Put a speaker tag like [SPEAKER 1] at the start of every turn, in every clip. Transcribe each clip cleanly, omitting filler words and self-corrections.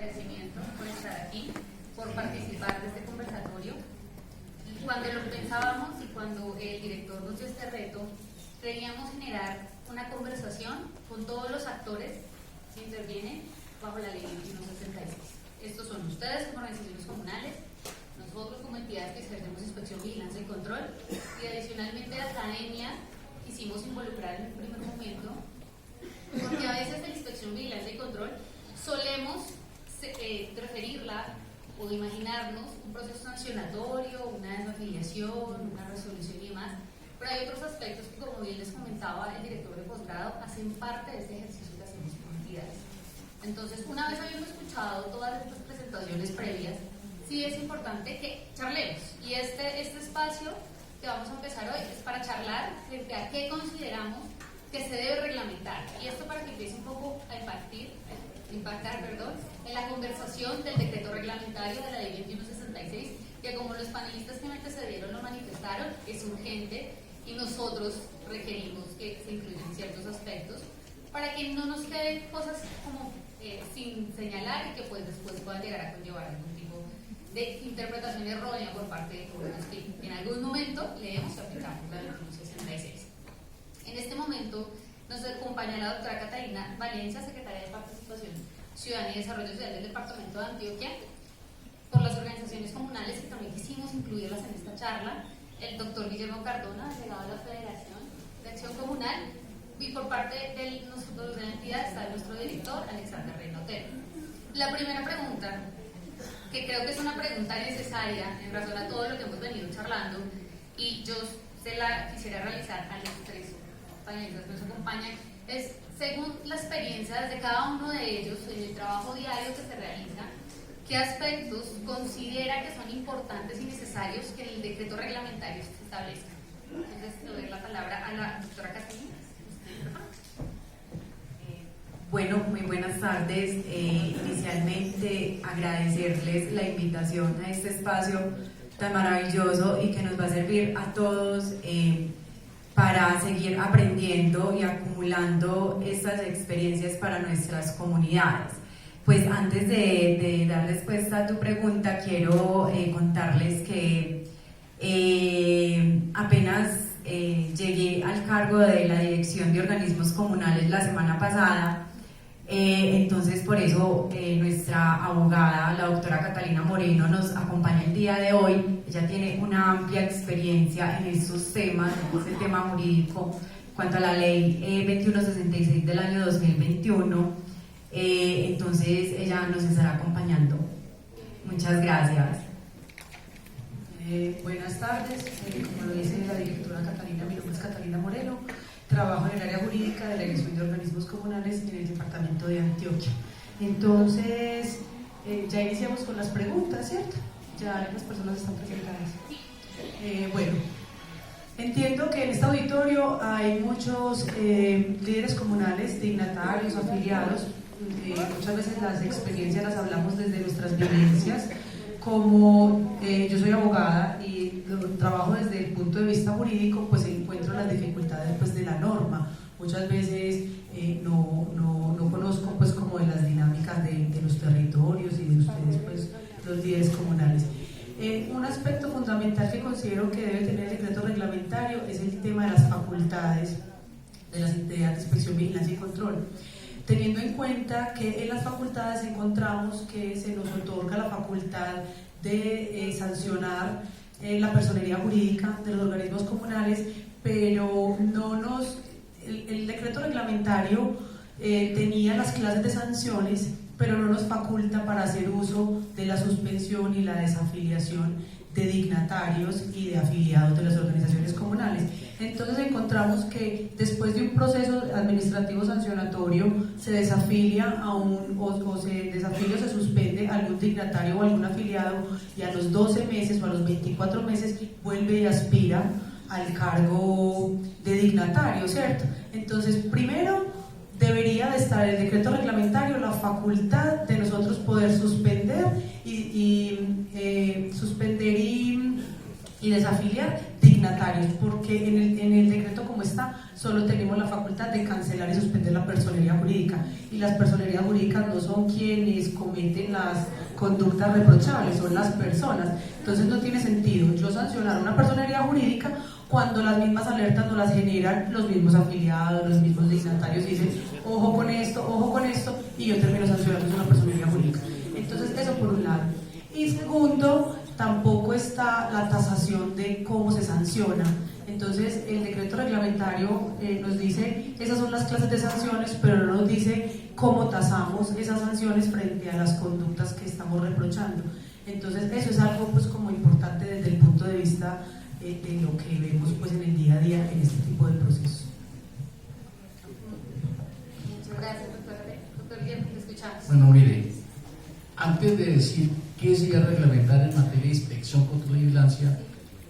[SPEAKER 1] agradecimiento por estar aquí, por participar de este conversatorio. Cuando lo pensábamos y cuando el director nos dio este reto, queríamos generar una conversación con todos los actores que intervienen bajo la ley 2166. Estos son ustedes como organizaciones comunales, nosotros como entidades que ejercemos inspección, vigilancia y control, y adicionalmente la academia quisimos involucrar en un primer momento, porque a veces en inspección, vigilancia y control solemos referirla o imaginarnos un proceso sancionatorio, una desafiliación, una resolución y demás, pero hay otros aspectos que, como bien les comentaba el director de posgrado, hacen parte de este ejercicio que hacemos con entidades. Entonces, una vez habiendo escuchado todas estas presentaciones previas, sí es importante que charlemos, y este espacio que vamos a empezar hoy es para charlar frente a qué consideramos que se debe reglamentar, y esto para que empiece un poco a impactar en la conversación del decreto reglamentario de la ley 2166, que como los panelistas que me antecedieron lo manifestaron, es urgente y nosotros requerimos que se incluyan ciertos aspectos para que no nos queden cosas como sin señalar y que pues después puedan llegar a conllevar algún tipo de interpretación errónea por parte de jóvenes que en algún momento leemos y aplicamos la ley 2166. En este momento nos acompaña la doctora Catalina Valencia, secretaria de Participación Ciudadana y Desarrollo Social del Departamento de Antioquia, por las organizaciones comunales que también quisimos incluirlas en esta charla, el doctor Guillermo Cardona, delegado de la Federación de Acción Comunal, y por parte de nosotros de la entidad está nuestro director, Alexander Reina Otero. La primera pregunta, que creo que es una pregunta necesaria en razón a todo lo que hemos venido charlando, y yo se la quisiera realizar a los tres panelistas que nos acompañan, es, según la experiencia desde cada uno de ellos en el trabajo diario que se realiza, ¿qué aspectos considera que son importantes y necesarios que en el decreto reglamentario se establezca? Entonces, le doy la palabra a la doctora Catalina.
[SPEAKER 2] Bueno, muy buenas tardes. Inicialmente agradecerles la invitación a este espacio tan maravilloso y que nos va a servir a todos para seguir aprendiendo y acumulando estas experiencias para nuestras comunidades. Pues antes de dar respuesta a tu pregunta, quiero contarles que apenas llegué al cargo de la Dirección de Organismos Comunales la semana pasada. Entonces por eso nuestra abogada, la doctora Catalina Moreno, nos acompaña el día de hoy. Ella tiene una amplia experiencia en estos temas, en este tema jurídico, en cuanto a la ley 2166 del año 2021. Entonces ella nos estará acompañando. Muchas gracias.
[SPEAKER 3] Buenas tardes, como lo dice la directora Catalina, mi nombre es Catalina Moreno. Trabajo en el área jurídica de la Dirección de Organismos Comunales en el departamento de Antioquia. Entonces, ya iniciamos con las preguntas, ¿cierto? Ya las personas están presentadas. Bueno, entiendo que en este auditorio hay muchos líderes comunales, dignatarios, afiliados. Muchas veces las experiencias las hablamos desde nuestras vivencias. Como yo soy abogada y trabajo desde el punto de vista jurídico, pues encuentro las dificultades pues, de la norma. Muchas veces no conozco pues como de las dinámicas de los territorios y de ustedes pues los líderes comunales. Un aspecto fundamental que considero que debe tener el decreto reglamentario es el tema de las facultades de las entidades de inspección, vigilancia y control. Teniendo en cuenta que en las facultades encontramos que se nos otorga la facultad de sancionar la personería jurídica de los organismos comunales, pero el decreto reglamentario tenía las clases de sanciones, pero no nos faculta para hacer uso de la suspensión y la desafiliación de dignatarios y de afiliados de las organizaciones comunales. Entonces encontramos que después de un proceso administrativo sancionatorio se desafilia se suspende a algún dignatario o algún afiliado, y a los 12 meses o a los 24 meses vuelve y aspira al cargo de dignatario, ¿cierto? Entonces, primero debería de estar en el decreto reglamentario la facultad de nosotros poder suspender y desafiliar dignatarios, porque en el decreto como está solo tenemos la facultad de cancelar y suspender la personería jurídica, y las personerías jurídicas no son quienes cometen las conductas reprochables, son las personas. Entonces no tiene sentido yo sancionar una personería jurídica cuando las mismas alertas no las generan los mismos afiliados, los mismos dignatarios, y dicen ojo con esto, y yo termino sancionando una personería jurídica. Entonces eso por un lado. Y segundo, tampoco está la tasación de cómo se sanciona. Entonces el decreto reglamentario nos dice esas son las clases de sanciones, pero no nos dice cómo tasamos esas sanciones frente a las conductas que estamos reprochando. Entonces eso es algo pues como importante desde el punto de vista de lo que vemos pues en el día a día en este tipo de procesos.
[SPEAKER 1] Muchas gracias, doctor Guillermo, te escuchamos.
[SPEAKER 4] Bueno, mire, antes de decir qué se iba a reglamentar en materia de inspección, control y vigilancia,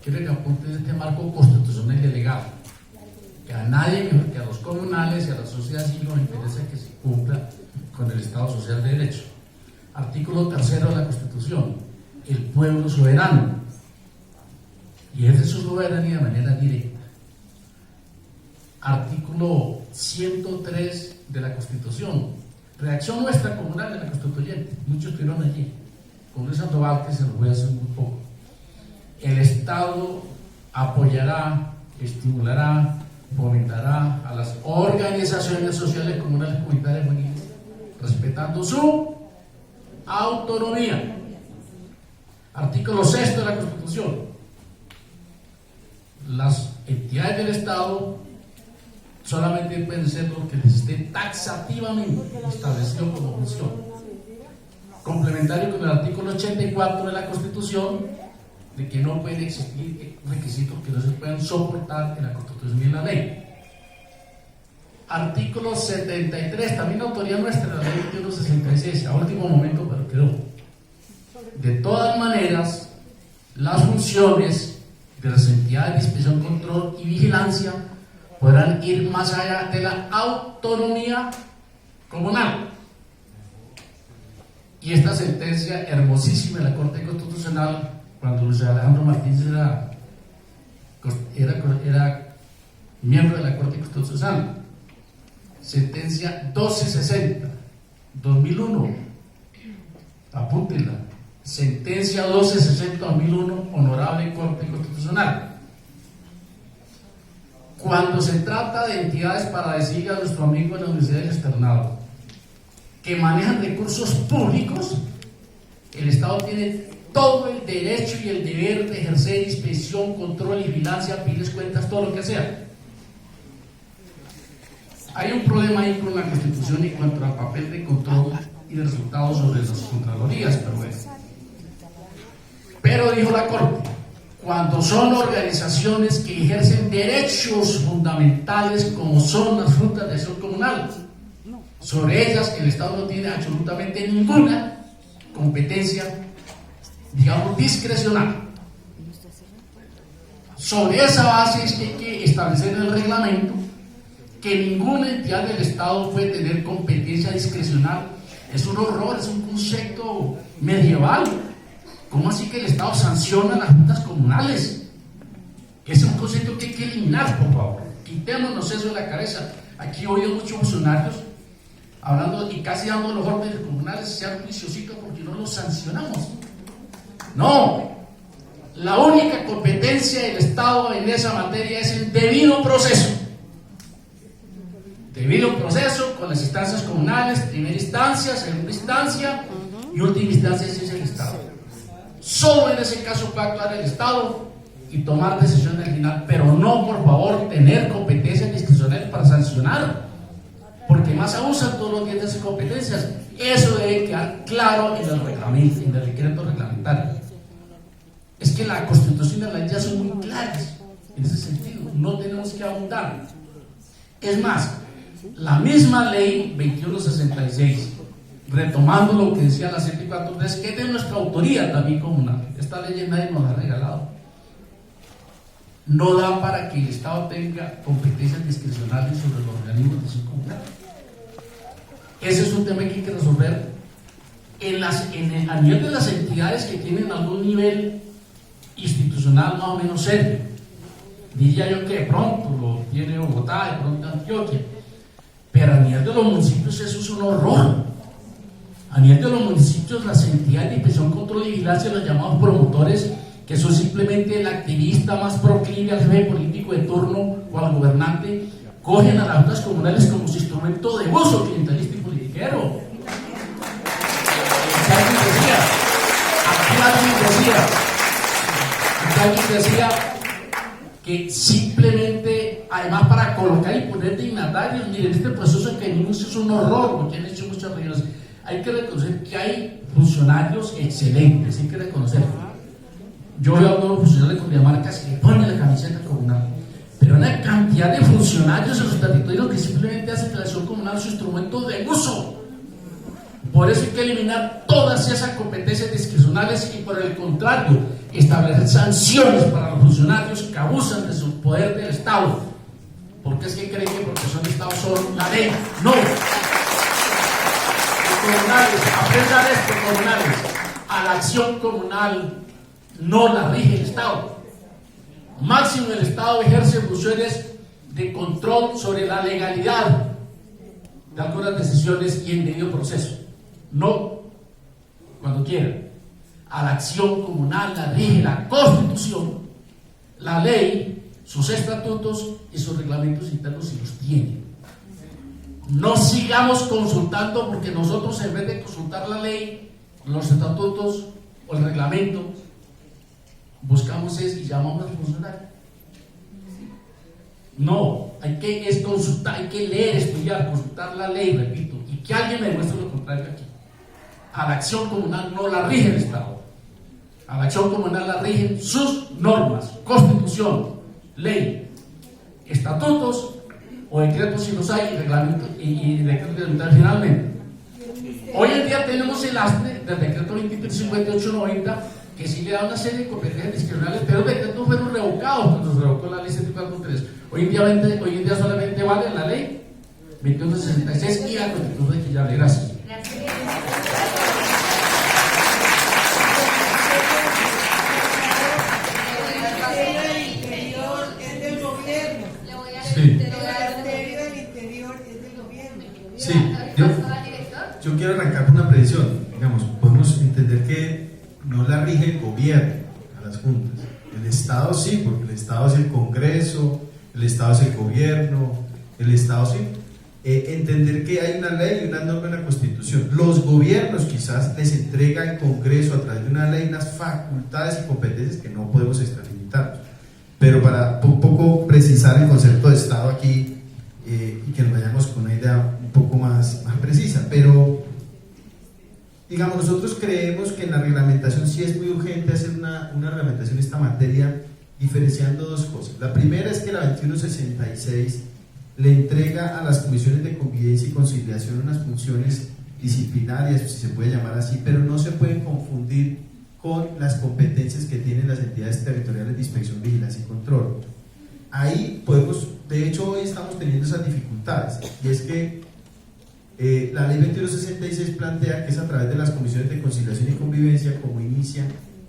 [SPEAKER 4] quiero que apunte este marco constitucional y legal. Que a nadie mejor que a los comunales y a la sociedad civil nos interesa que se cumpla con el Estado Social de Derecho. Artículo 3 de la Constitución: el pueblo soberano y ejerce su soberanía de manera directa. Artículo 103 de la Constitución: reacción nuestra comunal de la Constituyente. Muchos estuvieron allí. Con Sandoval, que se lo voy a hacer muy poco. El Estado apoyará, estimulará, fomentará a las organizaciones sociales, comunales, comunitarias, juveniles, respetando su autonomía. Artículo 6 de la Constitución: las entidades del Estado solamente pueden ser lo que les esté taxativamente establecido como función. Complementario con el artículo 84 de la Constitución, de que no pueden existir requisitos que no se puedan soportar en la Constitución y en la ley. Artículo 73, también autoría nuestra, la ley 2166, a último momento, pero quedó. De todas maneras, las funciones de las entidades de inspección, control y vigilancia podrán ir más allá de la autonomía comunal. Y esta sentencia hermosísima de la Corte Constitucional, cuando Luis Alejandro Martínez era miembro de la Corte Constitucional, sentencia 1260, 2001, apúntenla, sentencia 1260, 2001, honorable Corte Constitucional. Cuando se trata de entidades, para decirle a nuestro amigo de la Universidad del Externado, que manejan recursos públicos, el Estado tiene todo el derecho y el deber de ejercer inspección, control y vigilancia, pedirles cuentas, todo lo que sea. Hay un problema ahí con la Constitución en cuanto al papel de control y de resultados sobre las contralorías, pero bueno. Pero dijo la Corte, cuando son organizaciones que ejercen derechos fundamentales como son las juntas de acción comunal, sobre ellas el Estado no tiene absolutamente ninguna competencia, digamos, discrecional. Sobre esa base es que hay que establecer en el reglamento que ninguna entidad del Estado puede tener competencia discrecional. Es un horror, es un concepto medieval. ¿Cómo así que el Estado sanciona las juntas comunales? Ese es un concepto que hay que eliminar, por favor. Quitémonos eso de la cabeza. Aquí he oído muchos funcionarios hablando y casi dando los órdenes comunales, sean juiciositos porque no los sancionamos. No, la única competencia del Estado en esa materia es el debido proceso. Debido proceso con las instancias comunales, primera instancia, segunda instancia y última instancia es el Estado. Solo en ese caso puede actuar el Estado y tomar decisiones al final, pero no, por favor, tener competencias discrecionales para sancionar, porque más abusan todos los días de esas competencias. Eso debe quedar claro en el reglamento, en el decreto reglamentario. Es que la Constitución y la ley ya son muy claras en ese sentido, no tenemos que abundar. Es más, la misma ley 2166, retomando lo que decía la 743, que es de nuestra autoría también comunal, esta ley nadie nos la ha regalado, no da para que el Estado tenga competencias discrecionales sobre los organismos de acción comunal. Ese es un tema que hay que resolver a nivel de las entidades que tienen algún nivel institucional más o menos serio. diría yo que de pronto lo tiene Bogotá, de pronto Antioquia, pero a nivel de los municipios eso es un horror. A nivel de los municipios, las entidades de inspección, control y vigilancia, los llamados promotores, que son simplemente el activista más proclive al jefe político de turno o al gobernante, cogen a las juntas comunales como su instrumento de uso clientelista y politiquero. Alguien decía que simplemente, además para colocar y poner dignatarios, miren, este proceso que inicio es un horror, porque han hecho muchas reuniones. Hay que reconocer que hay funcionarios excelentes, hay que reconocerlo. Yo veo a algunos funcionarios de Cundinamarca que le ponen la camiseta comunal, pero una cantidad de funcionarios en los territorios que simplemente hacen que la acción comunal su instrumento de uso. Por eso hay que eliminar todas esas competencias discrecionales y, por el contrario, establecer sanciones para los funcionarios que abusan de su poder del Estado. Porque es que creen que porque son Estados son la ley. No. Comunales, aprendan esto, comunales. A la acción comunal no la rige el Estado. Máximo el Estado ejerce funciones de control sobre la legalidad de algunas decisiones y en debido proceso. No cuando quiera. A la acción comunal la rige la Constitución, la ley, sus estatutos y sus reglamentos internos, si los tiene. No sigamos consultando, porque nosotros, en vez de consultar la ley, los estatutos o el reglamento, buscamos y llamamos al funcionario. No, hay que consultar, hay que leer, estudiar, consultar la ley, repito, y que alguien me demuestre lo contrario aquí. A la acción comunal no la rige el Estado. A la acción comunal la rigen sus normas, Constitución, ley, estatutos o decretos si los hay, y reglamentos y decretos reglamentarios finalmente. Hoy en día tenemos el lastre del decreto 235890, que sí le da una serie de competencias discrecionales, pero los decretos fueron revocados cuando se revocó la ley 74.3. Hoy en día solamente vale la ley 2166 y la Constitución de Quillable. Gracias.
[SPEAKER 5] Sí, yo quiero arrancar con una precisión. Digamos, podemos entender que no la rige el gobierno a las juntas. El Estado sí, porque el Estado es el Congreso, el Estado es el gobierno, el Estado sí. Entender que hay una ley y una norma en la Constitución. Los gobiernos quizás les entrega al Congreso a través de una ley unas facultades y competencias que no podemos extralimitar. Pero para un poco precisar el concepto de Estado aquí, y que nos vayamos con una idea un poco más precisa, pero digamos, nosotros creemos que en la reglamentación sí es muy urgente hacer una reglamentación de esta materia, diferenciando dos cosas. La primera es que la 2166 le entrega a las comisiones de convivencia y conciliación unas funciones disciplinarias, si se puede llamar así, pero no se pueden confundir con las competencias que tienen las entidades territoriales de inspección, vigilancia y control. Ahí podemos, de hecho hoy estamos teniendo esas dificultades, y es que la ley 2166 plantea que es a través de las comisiones de conciliación y convivencia como inician,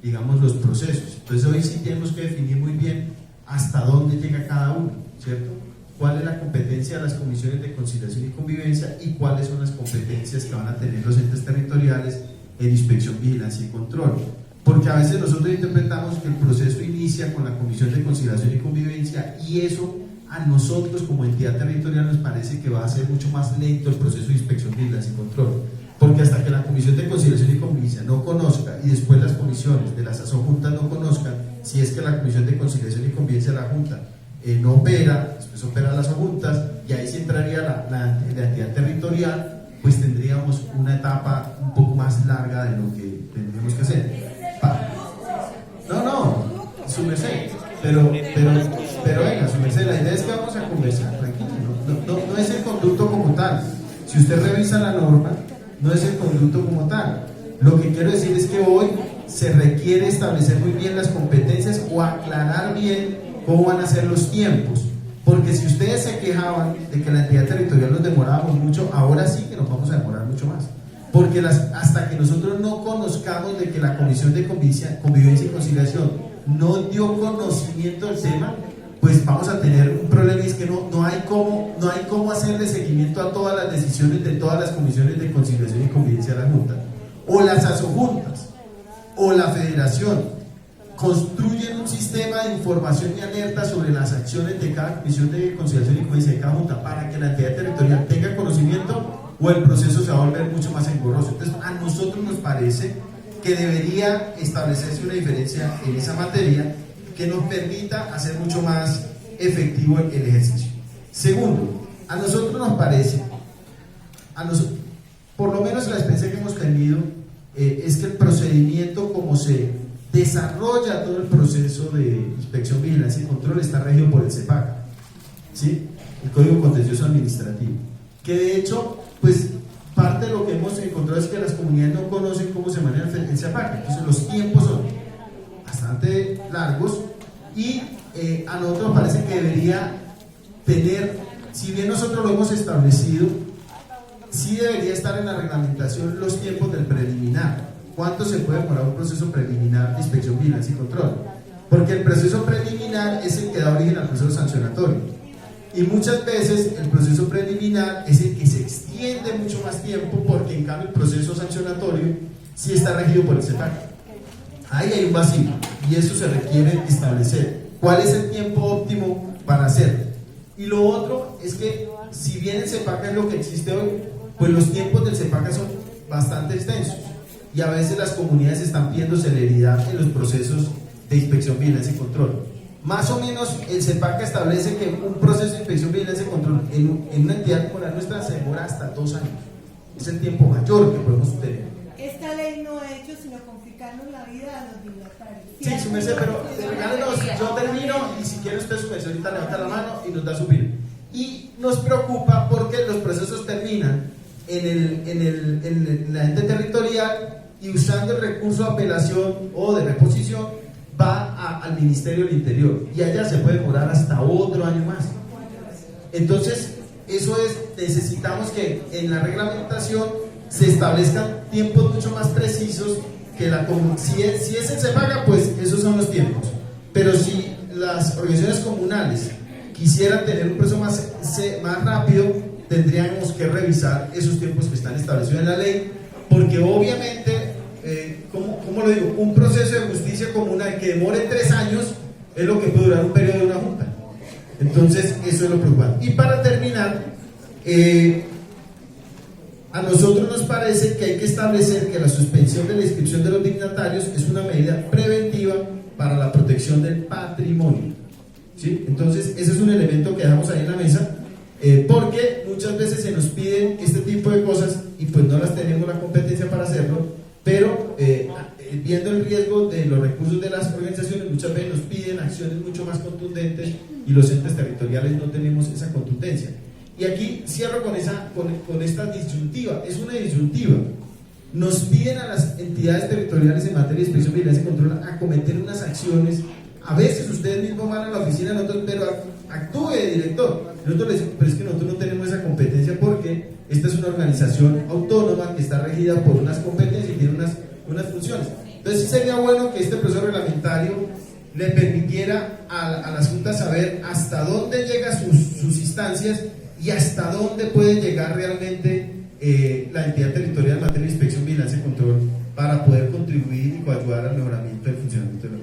[SPEAKER 5] digamos, los procesos. Entonces hoy sí tenemos que definir muy bien hasta dónde llega cada uno, ¿cierto? Cuál es la competencia de las comisiones de conciliación y convivencia y cuáles son las competencias que van a tener los entes territoriales en inspección, vigilancia y control. Porque a veces nosotros interpretamos que el proceso inicia con la Comisión de Conciliación y Convivencia, y eso a nosotros como entidad territorial nos parece que va a ser mucho más lento el proceso de inspección, vigilancia y control. Porque hasta que la Comisión de Conciliación y Convivencia no conozca, y después las comisiones de las juntas no conozcan, si es que la Comisión de Conciliación y Convivencia de la Junta no opera, después operan las juntas, y ahí sí entraría la entidad territorial, pues tendríamos una etapa un poco más larga de lo que tendríamos que hacer. No, su merced, pero venga, su merced, la idea es que vamos a conversar, tranquilo, no es el conducto como tal. Si usted revisa la norma, no es el conducto como tal. Lo que quiero decir es que hoy se requiere establecer muy bien las competencias o aclarar bien cómo van a ser los tiempos, porque si ustedes se quejaban de que la entidad territorial nos demorábamos mucho, ahora sí que nos vamos a demorar mucho más. Porque hasta que nosotros no conozcamos de que la Comisión de Convivencia y Conciliación no dio conocimiento del tema, pues vamos a tener un problema, y es que no hay cómo hacerle seguimiento a todas las decisiones de todas las comisiones de conciliación y convivencia de la Junta, o las asojuntas, o la federación. Construyen un sistema de información y alerta sobre las acciones de cada comisión de conciliación y convivencia de cada Junta para que la entidad territorial tenga conocimiento, o el proceso se va a volver mucho más engorroso. Entonces, a nosotros nos parece que debería establecerse una diferencia en esa materia que nos permita hacer mucho más efectivo el ejercicio. Segundo, a nosotros nos parece, por lo menos la experiencia que hemos tenido, es que el procedimiento como se desarrolla todo el proceso de inspección, vigilancia y control está regido por el CEPAC, ¿sí? El Código Contencioso Administrativo, que de hecho, pues parte de lo que hemos encontrado es que las comunidades no conocen cómo se maneja el CEPAC, entonces los tiempos son bastante largos, y a nosotros nos parece que debería tener, si bien nosotros lo hemos establecido, sí debería estar en la reglamentación los tiempos del preliminar. ¿Cuánto se puede demorar un proceso preliminar de inspección, vigilancia y control? Porque el proceso preliminar es el que da origen al proceso sancionatorio, y muchas veces el proceso preliminar es el que se extiende mucho más tiempo, porque en cambio el proceso sancionatorio sí está regido por el CEPAC. Ahí hay un vacío, y eso se requiere establecer. ¿Cuál es el tiempo óptimo para hacerlo? Y lo otro es que, si bien el CEPAC es lo que existe hoy, pues los tiempos del CEPAC son bastante extensos, y a veces las comunidades están pidiendo celeridad en los procesos de inspección, vigilancia y control. Más o menos el CEPAC establece que un proceso de inspección, vigilancia y control en una entidad como la nuestra se demora hasta 2 años. Es el tiempo mayor que podemos tener.
[SPEAKER 6] Esta ley no ha hecho sino complicarnos la vida a los dignatarios.
[SPEAKER 5] Sí, su merced, pero regálenos, yo termino, y si quiere usted, su merced, ahorita levanta la mano y nos da su opinión. Y nos preocupa porque los procesos terminan en la ente territorial, y usando el recurso de apelación o de reposición va al Ministerio del Interior, y allá se puede demorar hasta otro año más. Entonces, eso es, necesitamos que en la reglamentación se establezcan tiempos mucho más precisos, que si ese se paga, pues esos son los tiempos. Pero si las organizaciones comunales quisieran tener un proceso más rápido, tendríamos que revisar esos tiempos que están establecidos en la ley, porque obviamente, ¿cómo lo digo? Un proceso de justicia comunal que demore 3 años es lo que puede durar un periodo de una junta. Entonces, eso es lo preocupante. Y para terminar, a nosotros nos parece que hay que establecer que la suspensión de la inscripción de los dignatarios es una medida preventiva para la protección del patrimonio, ¿sí? Entonces, ese es un elemento que dejamos ahí en la mesa, porque muchas veces se nos piden este tipo de cosas y pues no las tenemos la competencia para hacerlo, pero viendo el riesgo de los recursos de las organizaciones, muchas veces nos piden acciones mucho más contundentes, y los entes territoriales no tenemos esa contundencia. Y aquí cierro con esta disyuntiva. Es una disyuntiva. Nos piden a las entidades territoriales en materia de inspección, vigilancia y control acometer unas acciones. A veces ustedes mismos van a la oficina de nosotros, pero actúe, director. Nosotros les decimos, pero es que nosotros no tenemos esa competencia, porque esta es una organización autónoma que está regida por unas competencias y tiene unas funciones. Entonces sí sería bueno que este proceso reglamentario le permitiera a las juntas saber hasta dónde llegan sus instancias, y hasta dónde puede llegar realmente la entidad territorial en materia de inspección, vigilancia y control, para poder contribuir y ayudar al mejoramiento del funcionamiento de la